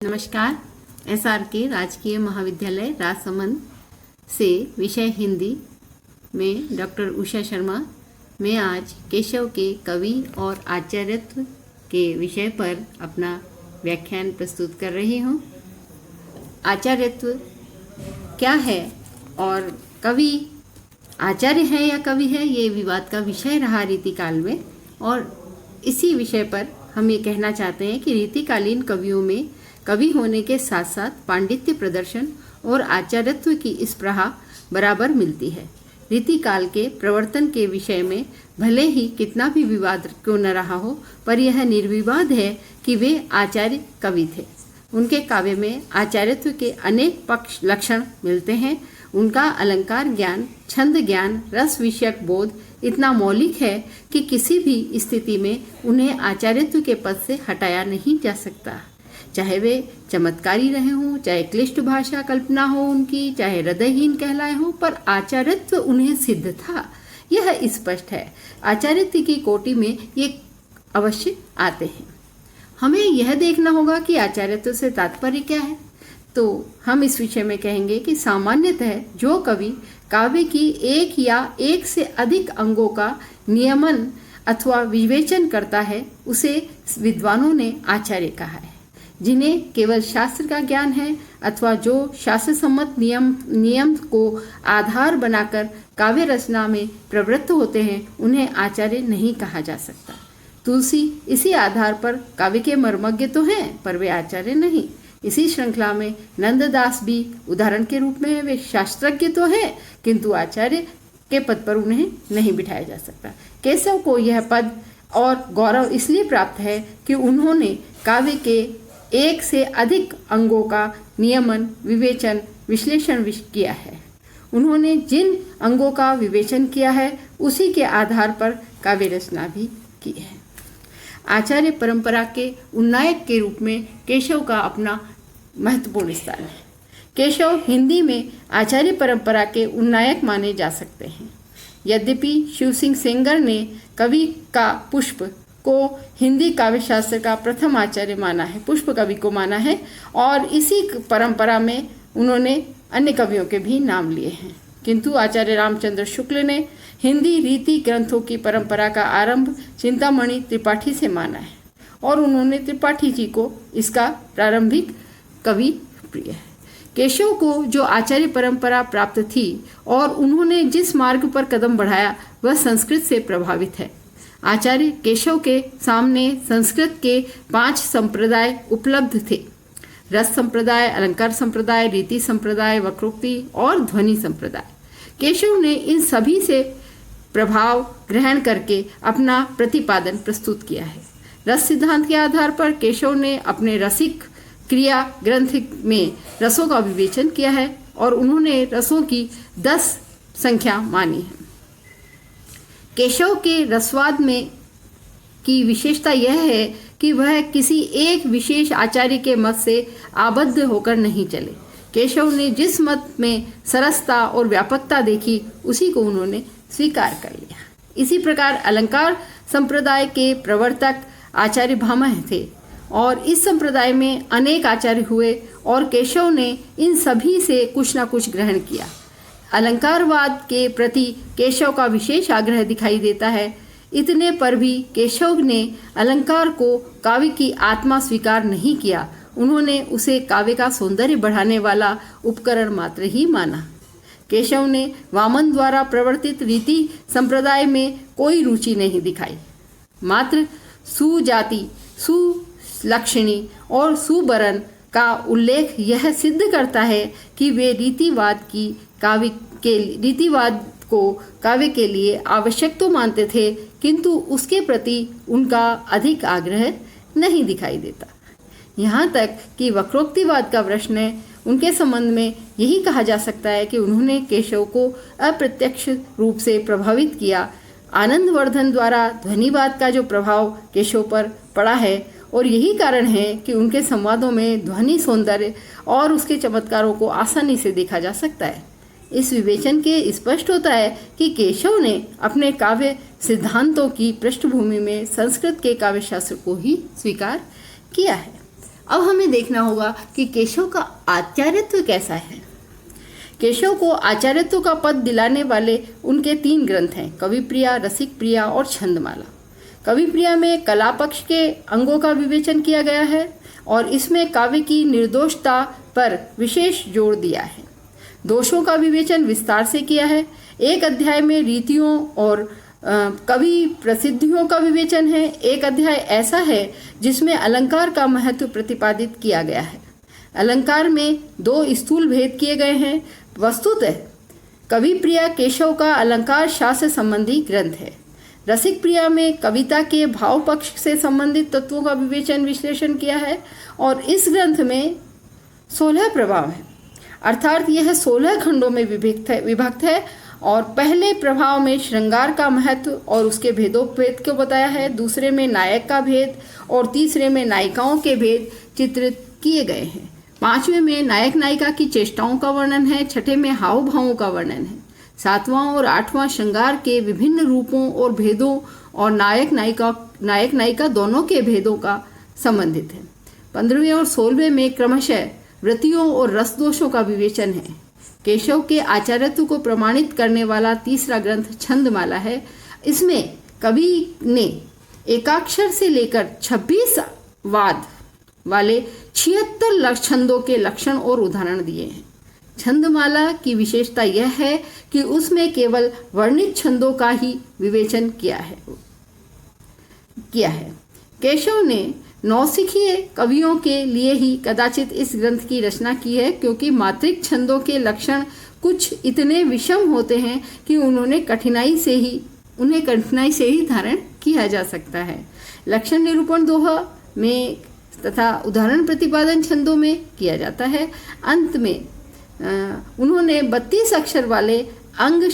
नमस्कार। SRK राजकीय महाविद्यालय राजसमंद से विषय हिंदी में डॉक्टर उषा शर्मा। मैं आज केशव के कवि और आचार्यत्व के विषय पर अपना व्याख्यान प्रस्तुत कर रही हूँ। आचार्यत्व क्या है और कवि आचार्य है या कवि है, ये विवाद का विषय रहा रीतिकाल में। और इसी विषय पर हम ये कहना चाहते हैं कि रीतिकालीन कवियों में कवि होने के साथ साथ पांडित्य प्रदर्शन और आचार्यत्व की स्पृहा बराबर मिलती है। रीतिकाल के प्रवर्तन के विषय में भले ही कितना भी विवाद क्यों न रहा हो, पर यह निर्विवाद है कि वे आचार्य कवि थे। उनके काव्य में आचार्यत्व के अनेक पक्ष लक्षण मिलते हैं। उनका अलंकार ज्ञान, छंद ज्ञान, रस विषयक बोध इतना मौलिक है कि किसी भी स्थिति में उन्हें आचार्यत्व के पद से हटाया नहीं जा सकता। चाहे वे चमत्कारी रहे हों, चाहे क्लिष्ट भाषा कल्पना हो उनकी, चाहे हृदयहीन कहलाए हों, पर आचार्यत्व उन्हें सिद्ध था, यह स्पष्ट है। आचार्यत्व की कोटि में ये अवश्य आते हैं। हमें यह देखना होगा कि आचार्यत्व से तात्पर्य क्या है। तो हम इस विषय में कहेंगे कि सामान्यतः जो कवि काव्य की एक या एक से अधिक अंगों का नियमन अथवा विवेचन करता है, उसे विद्वानों ने आचार्य कहा है। जिन्हें केवल शास्त्र का ज्ञान है अथवा जो शास्त्र सम्मत नियम को आधार बनाकर काव्य रचना में प्रवृत्त होते हैं, उन्हें आचार्य नहीं कहा जा सकता। तुलसी इसी आधार पर काव्य के मर्मज्ञ तो हैं, पर वे आचार्य नहीं। इसी श्रृंखला में नंददास भी उदाहरण के रूप में वे शास्त्रज्ञ तो हैं, किंतु आचार्य के पद पर उन्हें नहीं बिठाया जा सकता। केशव को यह पद और गौरव इसलिए प्राप्त है कि उन्होंने काव्य के एक से अधिक अंगों का नियमन, विवेचन, विश्लेषण किया है। उन्होंने जिन अंगों का विवेचन किया है, उसी के आधार पर काव्य रचना भी की है। आचार्य परंपरा के उन्नायक के रूप में केशव का अपना महत्वपूर्ण स्थान है। केशव हिंदी में आचार्य परंपरा के उन्नायक माने जा सकते हैं। यद्यपि शिव सिंह सेंगर ने कवि का पुष्प को हिंदी काव्य शास्त्र का प्रथम आचार्य माना है, पुष्प कवि को माना है, और इसी परंपरा में उन्होंने अन्य कवियों के भी नाम लिए हैं। किंतु आचार्य रामचंद्र शुक्ल ने हिंदी रीति ग्रंथों की परंपरा का आरंभ चिंतामणि त्रिपाठी से माना है, और उन्होंने त्रिपाठी जी को इसका प्रारंभिक कवि प्रिय है। केशव को जो आचार्य परंपरा प्राप्त थी और उन्होंने जिस मार्ग पर कदम बढ़ाया, वह संस्कृत से प्रभावित है। आचार्य केशव के सामने संस्कृत के 5 संप्रदाय उपलब्ध थे: रस संप्रदाय, अलंकार संप्रदाय, रीति संप्रदाय, वक्रोक्ति और ध्वनि संप्रदाय। केशव ने इन सभी से प्रभाव ग्रहण करके अपना प्रतिपादन प्रस्तुत किया है। रस सिद्धांत के आधार पर केशव ने अपने रसिक क्रिया ग्रंथ में रसों का विवेचन किया है और उन्होंने रसों की 10 संख्या मानी है। केशव के रसवाद में की विशेषता यह है कि वह किसी एक विशेष आचार्य के मत से आबद्ध होकर नहीं चले। केशव ने जिस मत में सरसता और व्यापकता देखी, उसी को उन्होंने स्वीकार कर लिया। इसी प्रकार अलंकार संप्रदाय के प्रवर्तक आचार्य भामह थे और इस संप्रदाय में अनेक आचार्य हुए और केशव ने इन सभी से कुछ न कुछ ग्रहण किया। अलंकारवाद के प्रति केशव का विशेष आग्रह दिखाई देता है। इतने पर भी केशव ने अलंकार को काव्य की आत्मा स्वीकार नहीं किया। उन्होंने उसे काव्य का सौंदर्य बढ़ाने वाला उपकरण मात्र ही माना। केशव ने वामन द्वारा प्रवर्तित रीति संप्रदाय में कोई रुचि नहीं दिखाई। मात्र सुजाति, सुलक्षणी और सुबरन का उल्लेख यह सिद्ध करता है कि वे रीतिवाद को काव्य के लिए आवश्यक तो मानते थे, किंतु उसके प्रति उनका अधिक आग्रह नहीं दिखाई देता। यहाँ तक कि वक्रोक्तिवाद का प्रश्न उनके संबंध में यही कहा जा सकता है कि उन्होंने केशव को अप्रत्यक्ष रूप से प्रभावित किया। आनंदवर्धन द्वारा ध्वनिवाद का जो प्रभाव केशव पर पड़ा है, और यही कारण है कि उनके संवादों में ध्वनि सौंदर्य और उसके चमत्कारों को आसानी से देखा जा सकता है। इस विवेचन के स्पष्ट होता है कि केशव ने अपने काव्य सिद्धांतों की पृष्ठभूमि में संस्कृत के काव्य शास्त्र को ही स्वीकार किया है। अब हमें देखना होगा कि केशव का आचार्यत्व कैसा है। केशव को आचार्यत्व का पद दिलाने वाले उनके 3 ग्रंथ हैं, कविप्रिया, रसिक प्रिया और छंदमाला। कविप्रिया में कला पक्ष के अंगों का विवेचन किया गया है और इसमें काव्य की निर्दोषता पर विशेष जोर दिया है। दोषों का विवेचन विस्तार से किया है। एक अध्याय में रीतियों और कवि प्रसिद्धियों का विवेचन है। एक अध्याय ऐसा है जिसमें अलंकार का महत्व प्रतिपादित किया गया है। अलंकार में 2 स्थूल भेद किए गए हैं। वस्तुतः कविप्रिया केशव का अलंकार शास्त्र संबंधी ग्रंथ है। रसिक प्रिया में कविता के भाव पक्ष से संबंधित तत्वों का विवेचन विश्लेषण किया है और इस ग्रंथ में 16 प्रभाव है, अर्थात यह 16 खंडों में विभक्त है और पहले प्रभाव में श्रृंगार का महत्व और उसके भेदोपभेद को बताया है, दूसरे में नायक का भेद और तीसरे में नायिकाओं के भेद चित्रित किए गए हैं। 5वें में नायक नायिका की चेष्टाओं का वर्णन है। 6ठे में हाव भावों का वर्णन है। 7वां और 8वां श्रृंगार के विभिन्न रूपों और भेदों और नायक नायिका दोनों के भेदों का संबंधित है। 15वें और 16वें में क्रमशः वृत्तियों और रस दोषों का विवेचन है। केशव के आचार्यत्व को प्रमाणित करने वाला तीसरा ग्रंथ छंदमाला है। इसमें कवि ने एकाक्षर से लेकर 26 वाद वाले 76 छंदों के लक्षण और उदाहरण दिए हैं। छंदमाला की विशेषता यह है कि उसमें केवल वर्णित छंदों का ही विवेचन किया है। केशव ने नौसिखिए कवियों के लिए ही कदाचित इस ग्रंथ की रचना की है, क्योंकि मात्रिक छंदों के लक्षण कुछ इतने विषम होते हैं कि उन्हें कठिनाई से ही धारण किया जा सकता है। लक्षण निरूपण दोहा में तथा उदाहरण प्रतिपादन छंदों में किया जाता है। अंत में उन्होंने 32 अक्षर वाले अनंग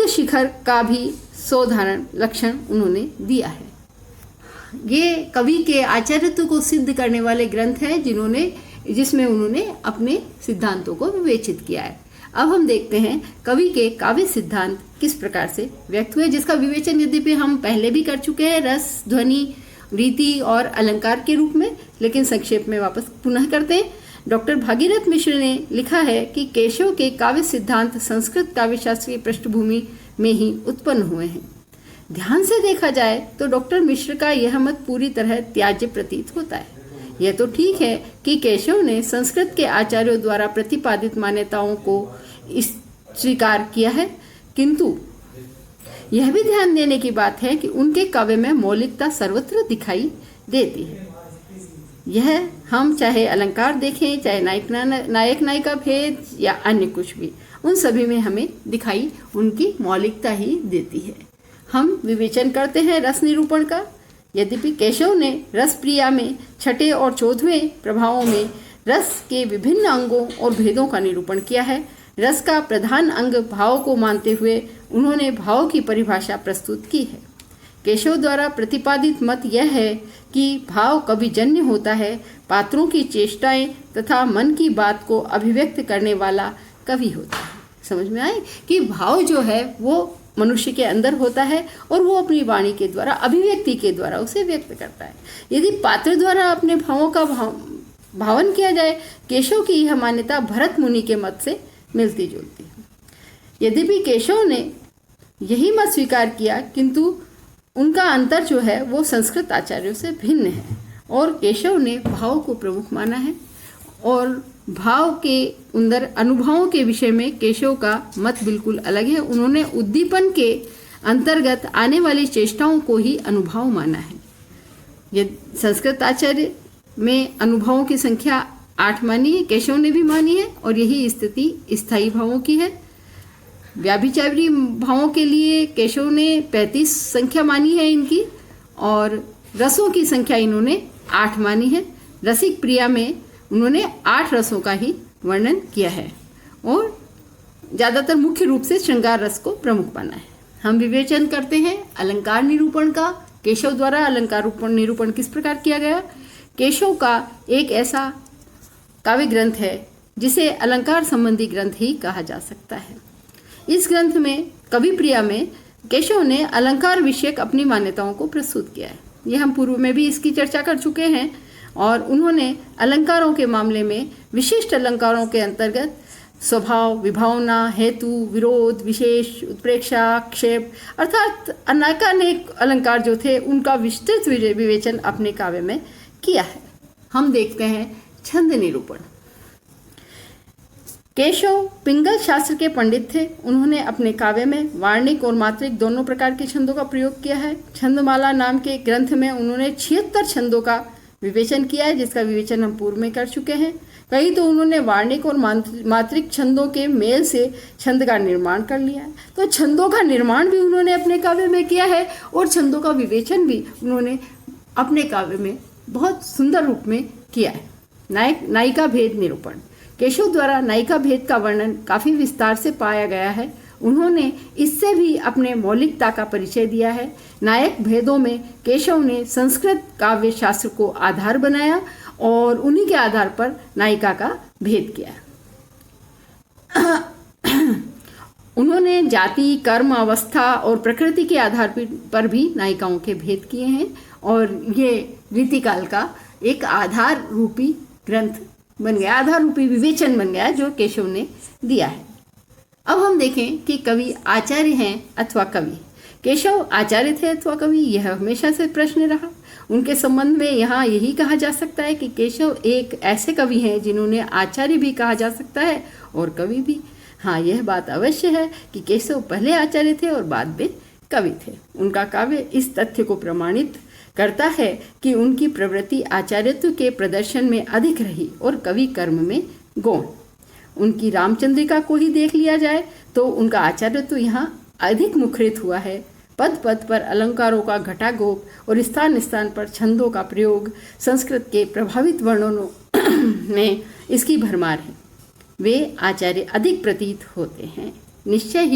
शिखर का भी सोधारण लक्षण उन्होंने दिया है। ये कवि के आचार्यत्व को सिद्ध करने वाले ग्रंथ हैं जिसमें उन्होंने अपने सिद्धांतों को विवेचित किया है। अब हम देखते हैं कवि के काव्य सिद्धांत किस प्रकार से व्यक्त हुए, जिसका विवेचन यद्यपि हम पहले भी कर चुके हैं रस, ध्वनि, रीति और अलंकार के रूप में, लेकिन संक्षेप में वापस पुनः करते हैं। डॉक्टर भागीरथ मिश्र ने लिखा है कि केशव के काव्य सिद्धांत संस्कृत काव्यशास्त्र की पृष्ठभूमि में ही उत्पन्न हुए हैं। ध्यान से देखा जाए तो डॉक्टर मिश्र का यह मत पूरी तरह त्याज्य प्रतीत होता है। यह तो ठीक है कि केशव ने संस्कृत के आचार्यों द्वारा प्रतिपादित मान्यताओं को स्वीकार किया है, किंतु यह भी ध्यान देने की बात है कि उनके काव्य में मौलिकता सर्वत्र दिखाई देती है। यह हम चाहे अलंकार देखें, चाहे नायक नायिका भेद या अन्य कुछ भी, उन सभी में हमें दिखाई उनकी मौलिकता ही देती है। हम विवेचन करते हैं रस निरूपण का। यद्यपि केशव ने रस प्रिया में 6ठे और 14वें प्रभावों में रस के विभिन्न अंगों और भेदों का निरूपण किया है। रस का प्रधान अंग भाव को मानते हुए उन्होंने भाव की परिभाषा प्रस्तुत की है। केशव द्वारा प्रतिपादित मत यह है कि भाव कविजन्य होता है, पात्रों की चेष्टाएं तथा मन की बात को अभिव्यक्त करने वाला कवि होता है। समझ में आए कि भाव जो है वो मनुष्य के अंदर होता है और वो अपनी वाणी के द्वारा, अभिव्यक्ति के द्वारा उसे व्यक्त करता है। यदि पात्र द्वारा अपने भावों का भावन किया जाए, केशव की यह मान्यता भरत मुनि के मत से मिलती जुलती है। यद्यपि केशव ने यही मत स्वीकार किया, किंतु उनका अंतर जो है वो संस्कृत आचार्यों से भिन्न है और केशव ने भाव को प्रमुख माना है और भाव के अंदर अनुभवों के विषय में केशव का मत बिल्कुल अलग है। उन्होंने उद्दीपन के अंतर्गत आने वाली चेष्टाओं को ही अनुभव माना है। ये संस्कृत आचार्य में अनुभवों की संख्या 8 मानी है, केशव ने भी मानी है और यही स्थिति स्थायी भावों की है। व्याभिचारी भावों के लिए केशव ने 35 संख्या मानी है इनकी और रसों की संख्या इन्होंने 8 मानी है। रसिक प्रिया में उन्होंने 8 रसों का ही वर्णन किया है और ज़्यादातर मुख्य रूप से श्रृंगार रस को प्रमुख माना है। हम विवेचन करते हैं अलंकार निरूपण का। केशव द्वारा अलंकार निरूपण किस प्रकार किया गया। केशव का एक ऐसा काव्य ग्रंथ है जिसे अलंकार संबंधी ग्रंथ ही कहा जा सकता है। इस ग्रंथ में कविप्रिया में केशव ने अलंकार विषयक अपनी मान्यताओं को प्रस्तुत किया है। ये हम पूर्व में भी इसकी चर्चा कर चुके हैं। और उन्होंने अलंकारों के मामले में विशिष्ट अलंकारों के अंतर्गत स्वभाव, विभावना, हेतु, विरोध, विशेष, उत्प्रेक्षा, क्षेप अर्थात अनेकानेक अलंकार जो थे उनका विस्तृत विवेचन अपने काव्य में किया है। हम देखते हैं छंद निरूपण। केशव पिंगल शास्त्र के पंडित थे। उन्होंने अपने काव्य में वार्णिक और मात्रिक दोनों प्रकार के छंदों का प्रयोग किया है। छंदमाला नाम के ग्रंथ में उन्होंने 76 छंदों का विवेचन किया है, जिसका विवेचन हम पूर्व में कर चुके हैं। कहीं तो उन्होंने वार्णिक और मात्रिक छंदों के मेल से छंद का निर्माण कर लिया है। तो छंदों का निर्माण भी उन्होंने अपने काव्य में किया है और छंदों का विवेचन भी उन्होंने अपने काव्य में बहुत सुंदर रूप में किया है। नायिका भेद निरूपण। केशव द्वारा नायिका भेद का वर्णन काफी विस्तार से पाया गया है। उन्होंने इससे भी अपने मौलिकता का परिचय दिया है। नायक भेदों में केशव ने संस्कृत काव्य शास्त्र को आधार बनाया और उन्हीं के आधार पर नायिका का भेद किया। उन्होंने जाति, कर्म, अवस्था और प्रकृति के आधार पर भी नायिकाओं के भेद किए हैं और ये रीतिकाल का एक आधार रूपी ग्रंथ बन गया, आधार रूपी विवेचन बन गया जो केशव ने दिया है। अब हम देखें कि कवि आचार्य हैं अथवा कवि। केशव आचार्य थे अथवा कवि, यह हमेशा से प्रश्न रहा। उनके संबंध में यहाँ यही कहा जा सकता है कि केशव एक ऐसे कवि हैं जिन्होंने आचार्य भी कहा जा सकता है और कवि भी। हाँ, यह बात अवश्य है कि केशव पहले आचार्य थे और बाद में कवि थे। उनका काव्य इस तथ्य को प्रमाणित करता है कि उनकी प्रवृत्ति आचार्यत्व के प्रदर्शन में अधिक रही और कवि कर्म में गौण। उनकी रामचंद्रिका को ही देख लिया जाए तो उनका आचार्यत्व यहाँ अधिक मुखरित हुआ है। पद पद पर अलंकारों का घटाघोप और स्थान स्थान पर छंदों का प्रयोग, संस्कृत के प्रभावित वर्णनों में इसकी भरमार है। वे आचार्य अधिक प्रतीत होते हैं। निश्चय ही